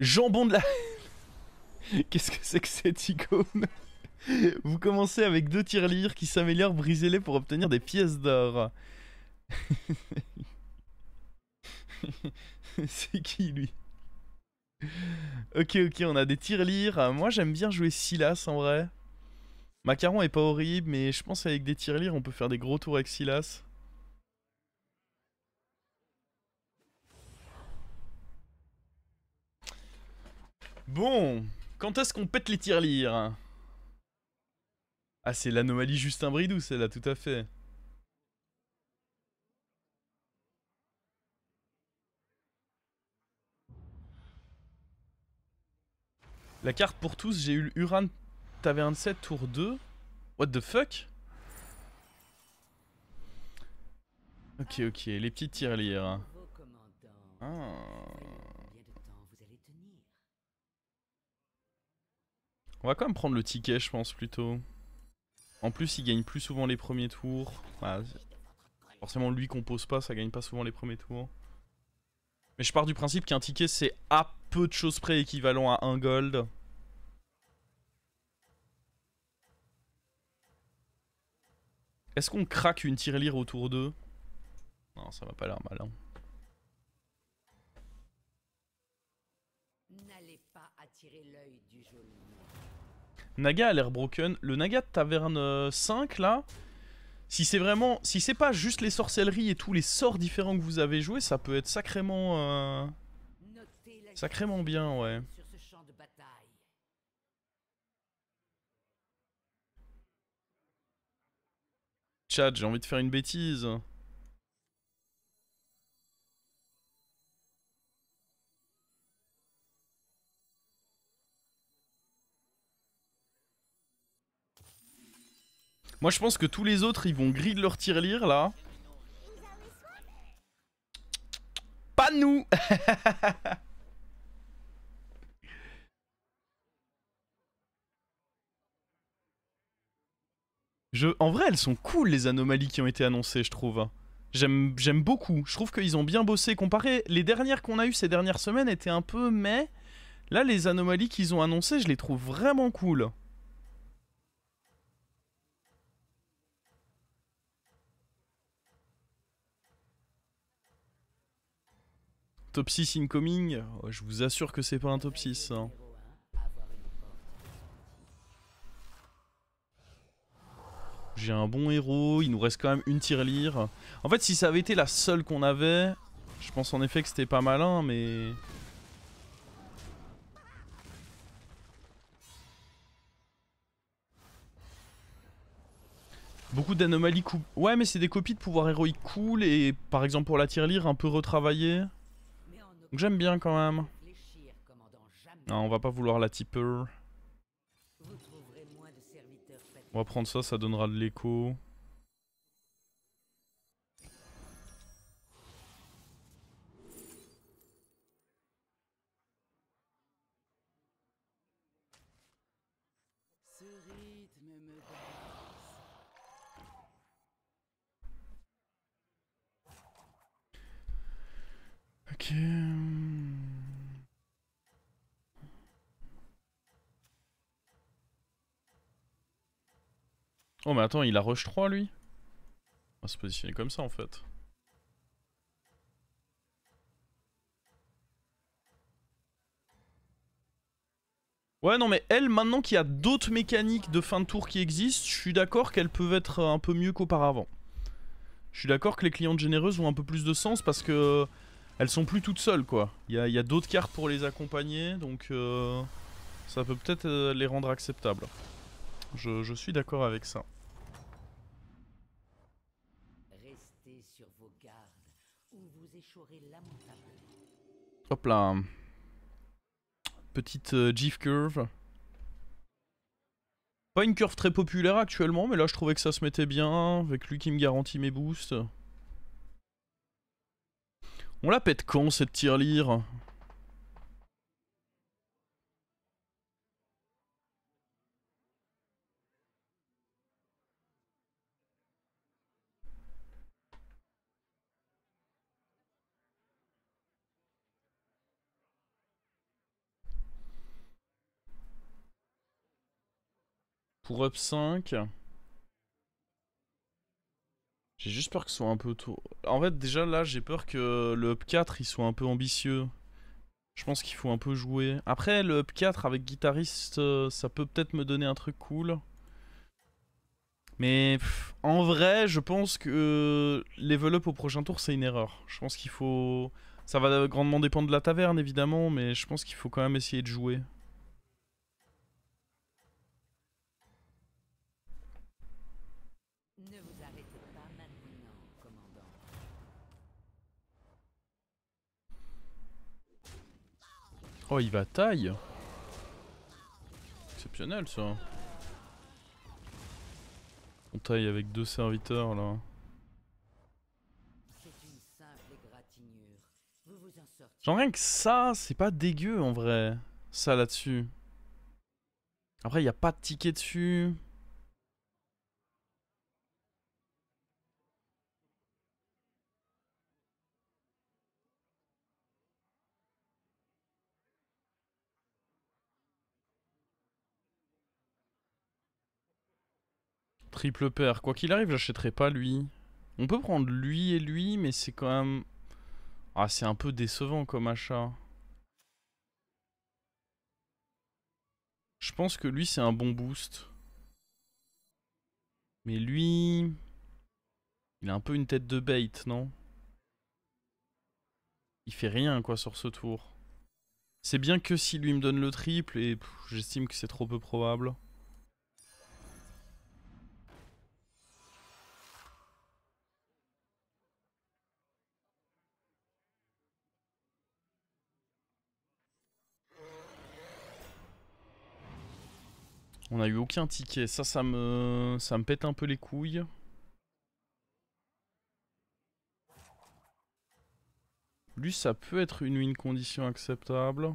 Jambon de la... Qu'est-ce que c'est que cette icône? Vous commencez avec 2 tirelires qui s'améliorent, brisez-les pour obtenir des pièces d'or. C'est qui lui? Ok, ok, on a des tirelires. Moi j'aime bien jouer Silas en vrai. Macaron est pas horrible, mais je pense qu'avec des tirelires on peut faire des gros tours avec Silas. Bon, quand est-ce qu'on pète les tirelires? Ah, c'est l'anomalie Justin Bridou, celle-là, tout à fait. La carte pour tous, j'ai eu le Uran Taverne 7 tour 2. What the fuck? Ok, ok, les petites tirelires. Ah. On va quand même prendre le ticket, je pense, plutôt. En plus, il gagne plus souvent les premiers tours. Ah, forcément, lui qu'on pose pas, ça gagne pas souvent les premiers tours. Mais je pars du principe qu'un ticket, c'est à peu de choses près équivalent à 1 gold. Est-ce qu'on craque une tirelire au tour 2? Non, ça m'a pas l'air mal. Hein. Naga a l'air broken. Le Naga de taverne 5 là, si c'est vraiment, si c'est pas juste les sorcelleries et tous les sorts différents que vous avez joués, ça peut être sacrément bien, ouais. Chat, j'ai envie de faire une bêtise. Moi je pense que tous les autres ils vont grid leur tirelire là. Pas nous. En vrai elles sont cool les anomalies qui ont été annoncées je trouve. J'aime beaucoup. Je trouve qu'ils ont bien bossé. Comparé, les dernières qu'on a eues ces dernières semaines étaient un peu mais... Là les anomalies qu'ils ont annoncées je les trouve vraiment cool. Top 6 incoming, oh, je vous assure que c'est pas un top 6. Hein. J'ai un bon héros, il nous reste quand même une tirelire. En fait, si ça avait été la seule qu'on avait, je pense en effet que c'était pas malin, mais... Beaucoup d'anomalies cool. Ouais, mais c'est des copies de pouvoir héroïque cool et par exemple pour la tirelire un peu retravaillée. Donc j'aime bien quand même. Non, on va pas vouloir la tipper. On va prendre ça, ça donnera de l'écho. Ok. Oh mais attends, il a rush 3 lui? On va se positionner comme ça en fait. Ouais non mais elle, maintenant qu'il y a d'autres mécaniques de fin de tour qui existent, je suis d'accord qu'elles peuvent être un peu mieux qu'auparavant. Je suis d'accord que les clientes généreuses ont un peu plus de sens parce que elles sont plus toutes seules quoi. Il y a d'autres cartes pour les accompagner donc ça peut peut-être les rendre acceptables. Je suis d'accord avec ça. Hop là. Petite GIF curve. Pas une curve très populaire actuellement, mais là je trouvais que ça se mettait bien, avec lui qui me garantit mes boosts. On la pète quand cette tirelire? pour up 5. J'ai juste peur que ce soit un peu tôt. En fait, déjà là, j'ai peur que le up 4 il soit un peu ambitieux. Je pense qu'il faut un peu jouer. Après, le up 4 avec guitariste, ça peut peut-être me donner un truc cool. Mais en vrai, je pense que level up au prochain tour, c'est une erreur. Je pense qu'il faut... Ça va grandement dépendre de la taverne, évidemment, mais je pense qu'il faut quand même essayer de jouer. Ne vous arrêtez pas maintenant, commandant. Oh, il va taille. Exceptionnel, ça. On taille avec 2 serviteurs, là. C'est une simple égratignure. Vous vous en sortez. Genre rien que ça, c'est pas dégueu, en vrai. Ça, là-dessus. Après, il n'y a pas de ticket dessus. Triple paire. Quoi qu'il arrive, j'achèterai pas lui. On peut prendre lui et lui, mais c'est quand même... Ah, c'est un peu décevant comme achat. Je pense que lui, c'est un bon boost. Mais lui... Il a un peu une tête de bait, non? Il fait rien, quoi, sur ce tour. C'est bien que si lui me donne le triple, et j'estime que c'est trop peu probable. On a eu aucun ticket. Ça me pète un peu les couilles. Lui, ça peut être une win condition acceptable.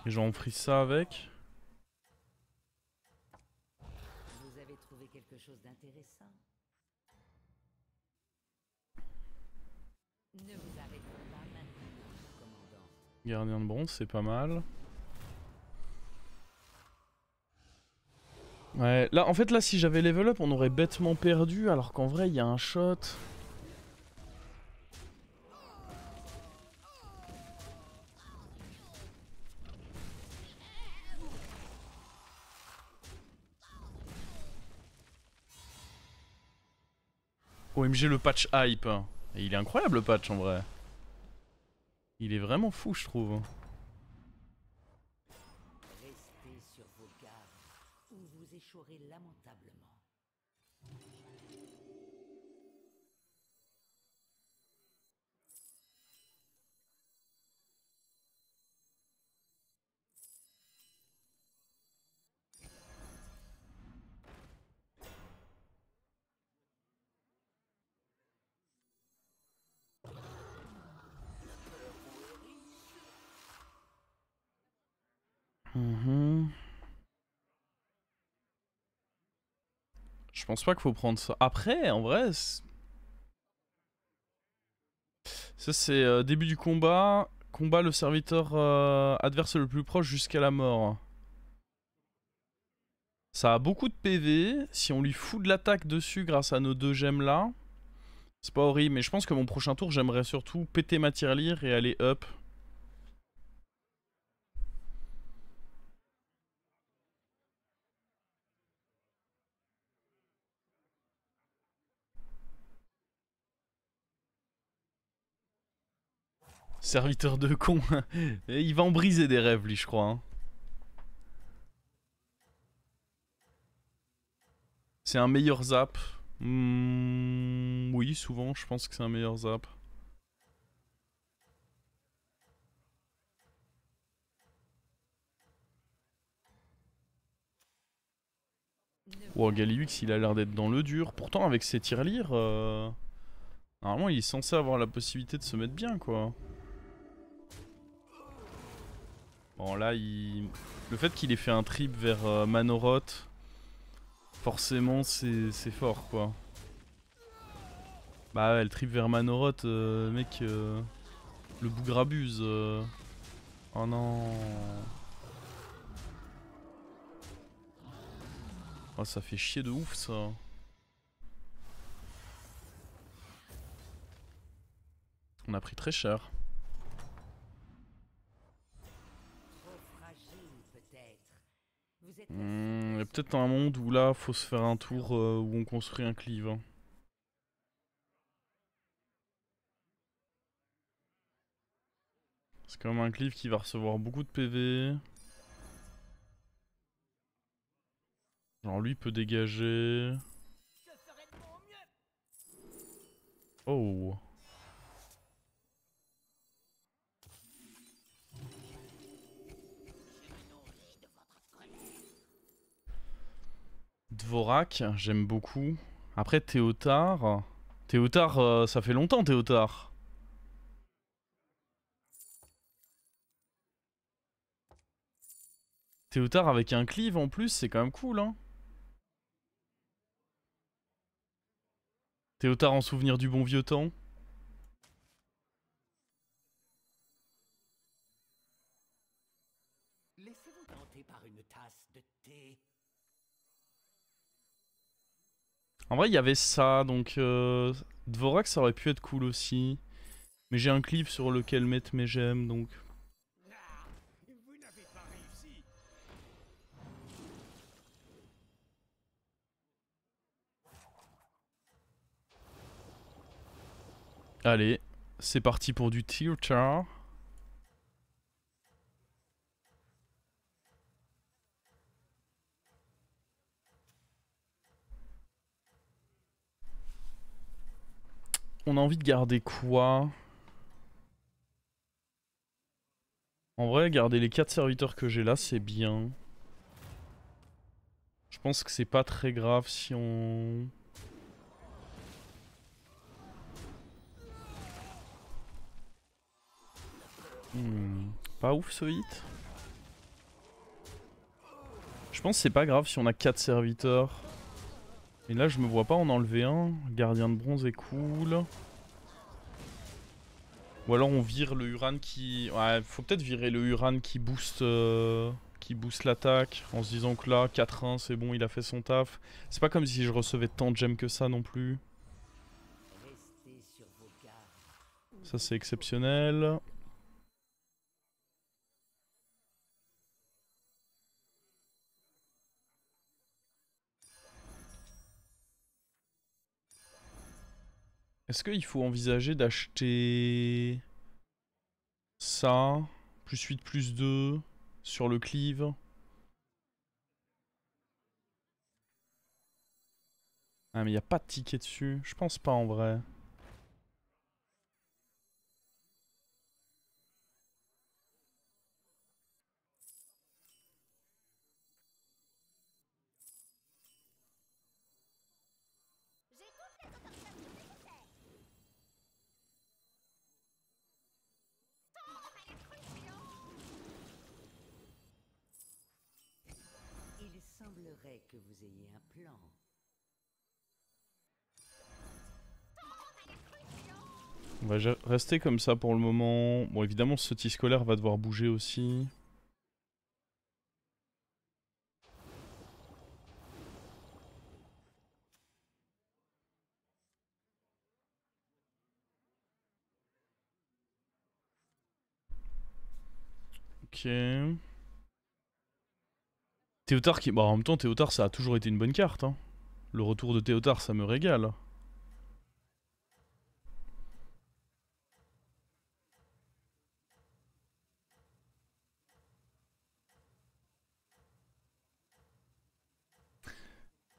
Et j'en frise ça avec. Vous avez trouvé quelque chose d'intéressant? Ne vous arrêtez pas maintenant, commandant. Gardien de bronze, c'est pas mal. Ouais, là, en fait, là, si j'avais level up, on aurait bêtement perdu, alors qu'en vrai, il y a un shot. OMG, le patch hype. Et il est incroyable, le patch, en vrai. Il est vraiment fou, je trouve. Restez sur vos gardes, ou vous échouerez lamentablement. Je pense pas qu'il faut prendre ça. Après, en vrai... Ça, c'est début du combat. Combat le serviteur adverse le plus proche jusqu'à la mort. Ça a beaucoup de PV. Si on lui fout de l'attaque dessus grâce à nos 2 gemmes là, c'est pas horrible. Mais je pense que mon prochain tour, j'aimerais surtout péter ma tirelire et aller up. Serviteur de con. Il va en briser des rêves, lui, je crois. Hein. C'est un meilleur zap. Oui, souvent, je pense que c'est un meilleur zap. Oh, Galliux, il a l'air d'être dans le dur. Pourtant, avec ses tirelires, normalement, il est censé avoir la possibilité de se mettre bien, quoi. Bon, là, le fait qu'il ait fait un trip vers Manoroth, forcément, c'est fort, quoi. Bah ouais, le trip vers Manoroth, mec... Le bougrabuse. Oh non. Oh, ça fait chier de ouf ça. On a pris très cher. Il y a peut-être un monde où là faut se faire un tour où on construit un cleave. Hein. C'est quand même un cleave qui va recevoir beaucoup de PV. Genre lui peut dégager. Oh. Dvorak, j'aime beaucoup. Après Théotard. Théotard, ça fait longtemps Théotard. Théotard avec un cleave en plus, c'est quand même cool hein. Théotard en souvenir du bon vieux temps. Laissez-vous tenter par une tasse de thé. En vrai, il y avait ça, donc Dvorak ça aurait pu être cool aussi. Mais j'ai un cleave sur lequel mettre mes gemmes, donc... Vous n'avez pas réussi. Allez, c'est parti pour du Théotard. On a envie de garder quoi? En vrai, garder les 4 serviteurs que j'ai là, c'est bien. Je pense que c'est pas très grave si on... Pas ouf ce hit. Je pense que c'est pas grave si on a 4 serviteurs. Et là, je me vois pas en enlever un. Gardien de bronze est cool. Ou alors on vire le Uran qui... Ouais, faut peut-être virer le Uran qui booste l'attaque. En se disant que là, 4-1, c'est bon, il a fait son taf. C'est pas comme si je recevais tant de gemmes que ça non plus. Restez sur vos gardes. Ça, c'est exceptionnel. Est-ce qu'il faut envisager d'acheter... ça, plus 8, plus 2, sur le cleave? Ah mais y a pas de ticket dessus, je pense pas en vrai. Il semblerait que vous ayez un plan. On va rester comme ça pour le moment. Bon évidemment ce petit scolaire va devoir bouger aussi. Ok. Théotard qui... Bon en même temps Théotard ça a toujours été une bonne carte. Hein. Le retour de Théotard ça me régale.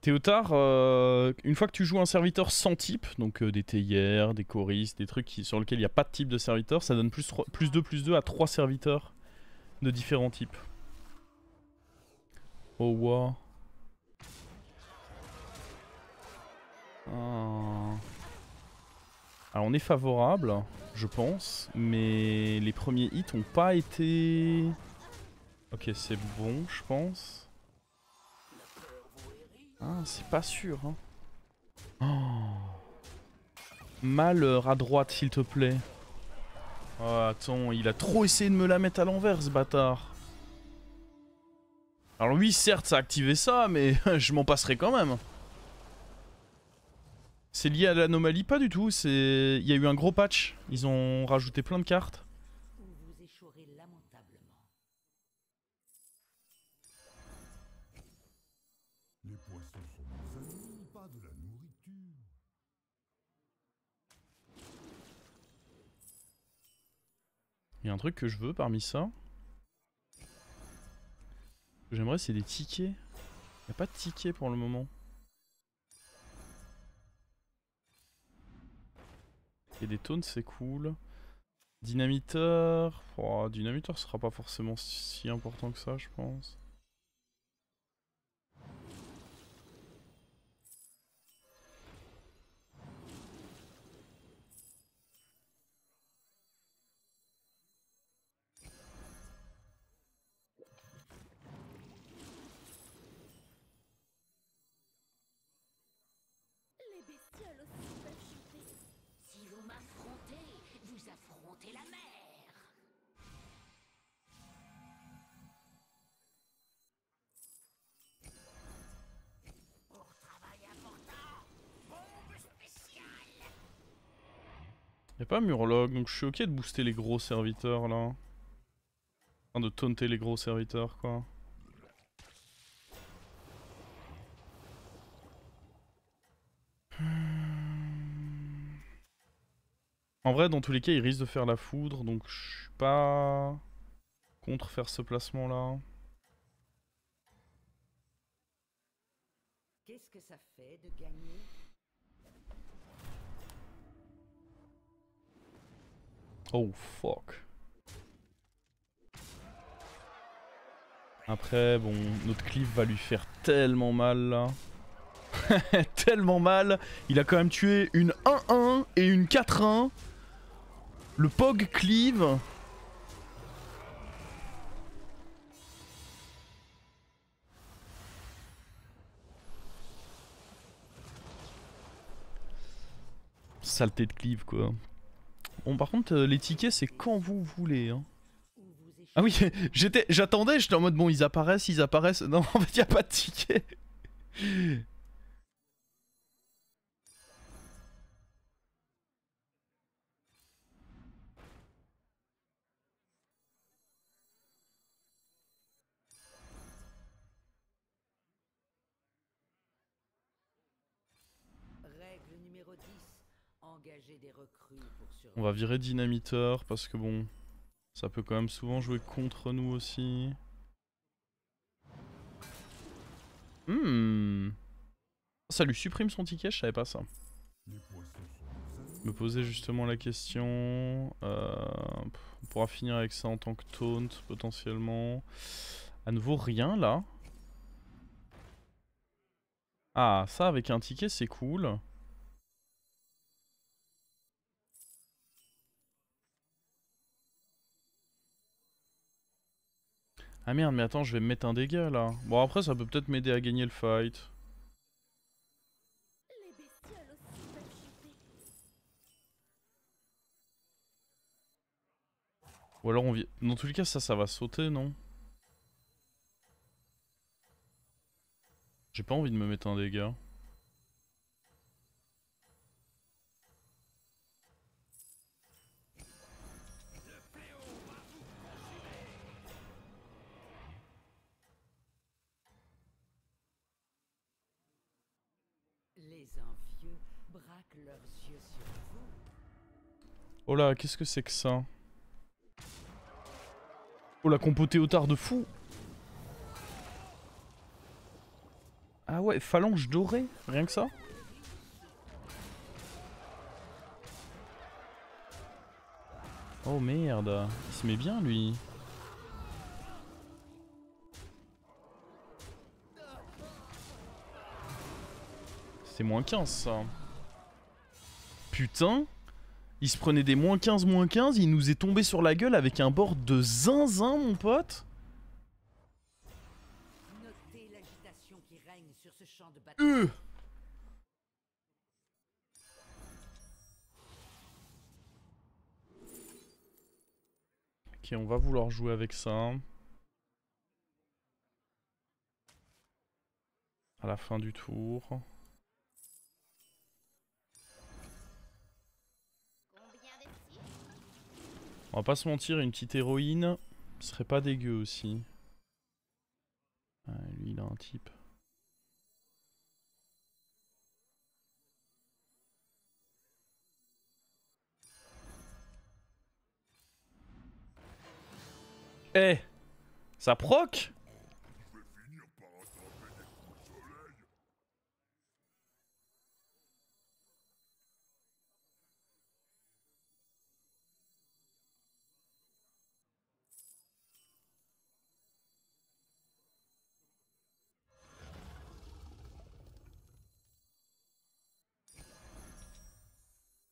Théotard, une fois que tu joues un serviteur sans type, donc des théières, des choristes, des trucs sur lesquels il n'y a pas de type de serviteur, ça donne plus 2 à 3 serviteurs de différents types. Oh wow. Ah. Alors on est favorable, je pense, mais les premiers hits ont pas été... Ok, c'est bon, je pense. Ah, c'est pas sûr. Hein. Oh. Malheur à droite, s'il te plaît. Oh, attends, il a trop essayé de me la mettre à l'envers, ce bâtard. Alors oui, certes, ça a activé ça, mais je m'en passerai quand même. C'est lié à l'anomalie? Pas du tout, c'est... Il y a eu un gros patch. Ils ont rajouté plein de cartes. Ou vous échouerez lamentablement. Les poissons sont nos amis, pas de la nourriture. Il y a un truc que je veux parmi ça. Ce que j'aimerais, c'est des tickets. Il n'y a pas de tickets pour le moment. Et des taunts, c'est cool. Dynamiteur. Oh, dynamiteur sera pas forcément si important que ça, je pense. Les bestioles aussi peuvent chanter. Si vous m'affrontez, vous affrontez la mer. Pour travail important, bombe spéciale. Y a pas Murloc, donc je suis ok de booster les gros serviteurs là. Enfin, de taunter les gros serviteurs quoi. En vrai, dans tous les cas, il risque de faire la foudre, donc je suis pas contre faire ce placement là. Qu'est-ce que ça fait de gagner? Oh fuck. Après, bon, notre cleave va lui faire tellement mal là. Tellement mal. Il a quand même tué une 1-1 et une 4-1. Le Pog cleave. Saleté de cleave quoi. Bon par contre les tickets c'est quand vous voulez hein. Ou vous échouerez. Ah oui j'attendais, j'étais en mode bon ils apparaissent. Non en fait y a pas de tickets. Règle numéro 10. Engagez des recrues pour survivre. On va virer dynamiteur parce que bon ça peut quand même souvent jouer contre nous aussi. Ça lui supprime son ticket, je savais pas ça. Les poissons sont nos amis. Me poser justement la question. On pourra finir avec ça en tant que taunt potentiellement. À nouveau rien là. Ah ça avec un ticket c'est cool. Ah merde mais attends je vais me mettre un dégât là. Bon après ça peut peut-être m'aider à gagner le fight. Les bestioles aussi peuvent chanter. Ou alors on vient... Dans tous les cas ça va sauter non? J'ai pas envie de me mettre un dégât. Les envieux braquent leurs yeux sur vous. Oh là qu'est-ce que c'est que ça? Oh la compotée au tard de fou. Ah ouais, phalange dorée, rien que ça. Oh merde, il se met bien lui. C'est moins 15 ça. Putain, il se prenait des moins 15, il nous est tombé sur la gueule avec un board de zinzin mon pote. Notez l'agitation qui règne sur ce champ de bataille. Ok, on va vouloir jouer avec ça. À la fin du tour. On va pas se mentir, une petite héroïne serait pas dégueu aussi. Ah, lui il a un type. Eh, ça proc?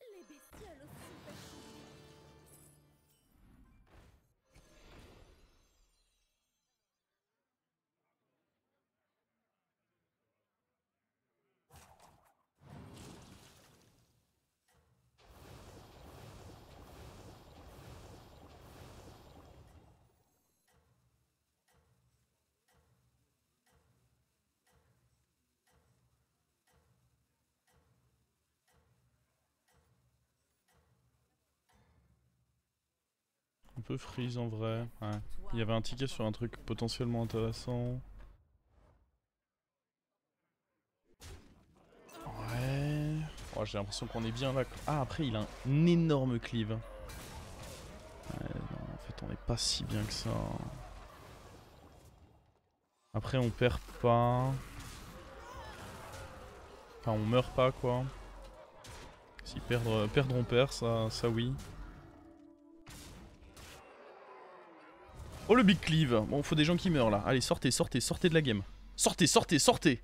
Les bestioles aussi peuvent chuter. Un peu freeze en vrai. Ouais. Il y avait un ticket sur un truc potentiellement intéressant. Ouais. Oh, j'ai l'impression qu'on est bien là. Ah, après, il a un énorme cleave. Ouais, non, en fait, on n'est pas si bien que ça. Après, on perd pas. Enfin, on meurt pas, quoi. Si perdre, on perd, ça oui. Oh, le big cleave. Bon, faut des gens qui meurent là. Allez, sortez, sortez, sortez de la game. Sortez, sortez, sortez.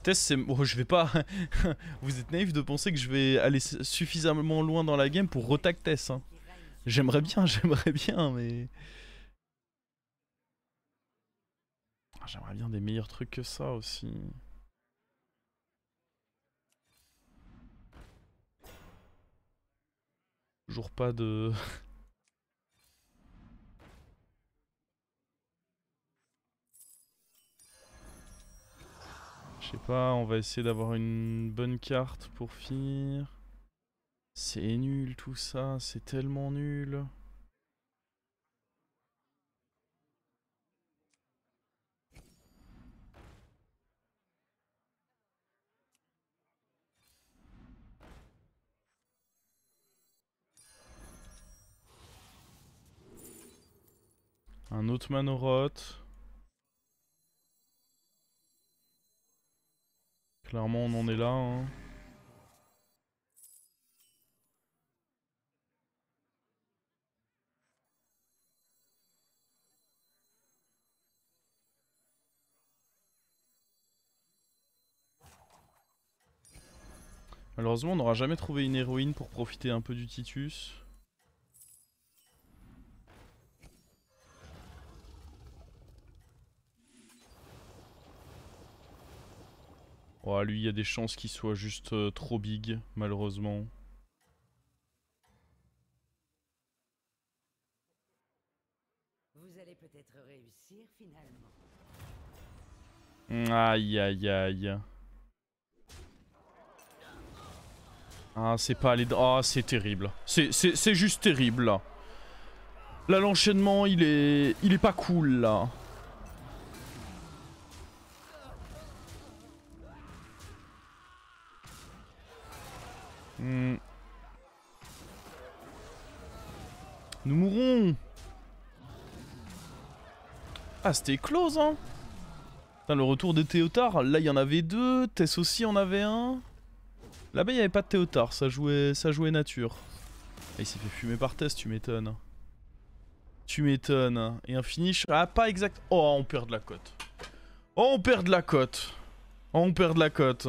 Tess, c'est... Oh, je vais pas... Vous êtes naïf de penser que je vais aller suffisamment loin dans la game pour retag Tess. Hein. J'aimerais bien, mais... J'aimerais bien des meilleurs trucs que ça aussi. Toujours pas de... Je sais pas, on va essayer d'avoir une bonne carte pour finir. C'est nul tout ça, c'est tellement nul. Un autre Manoroth. Clairement on en est là. Hein. Malheureusement on n'aura jamais trouvé une héroïne pour profiter un peu du Titus. Oh, lui il y a des chances qu'il soit juste trop big, malheureusement. Vous allez peut-être réussir finalement. Aïe aïe aïe. Ah c'est pas allé... Ah c'est terrible. C'est juste terrible là. Là l'enchaînement il est pas cool là. Nous mourrons. Ah c'était close hein. Putain, le retour de Théotard, là il y en avait deux, Tess aussi en avait un. Là-bas il n'y avait pas de Théotard, ça jouait nature. Ah, il s'est fait fumer par Tess, tu m'étonnes. Tu m'étonnes. Et un finish, ah pas exact. Oh on perd de la cote. Oh on perd de la cote. Oh on perd de la cote.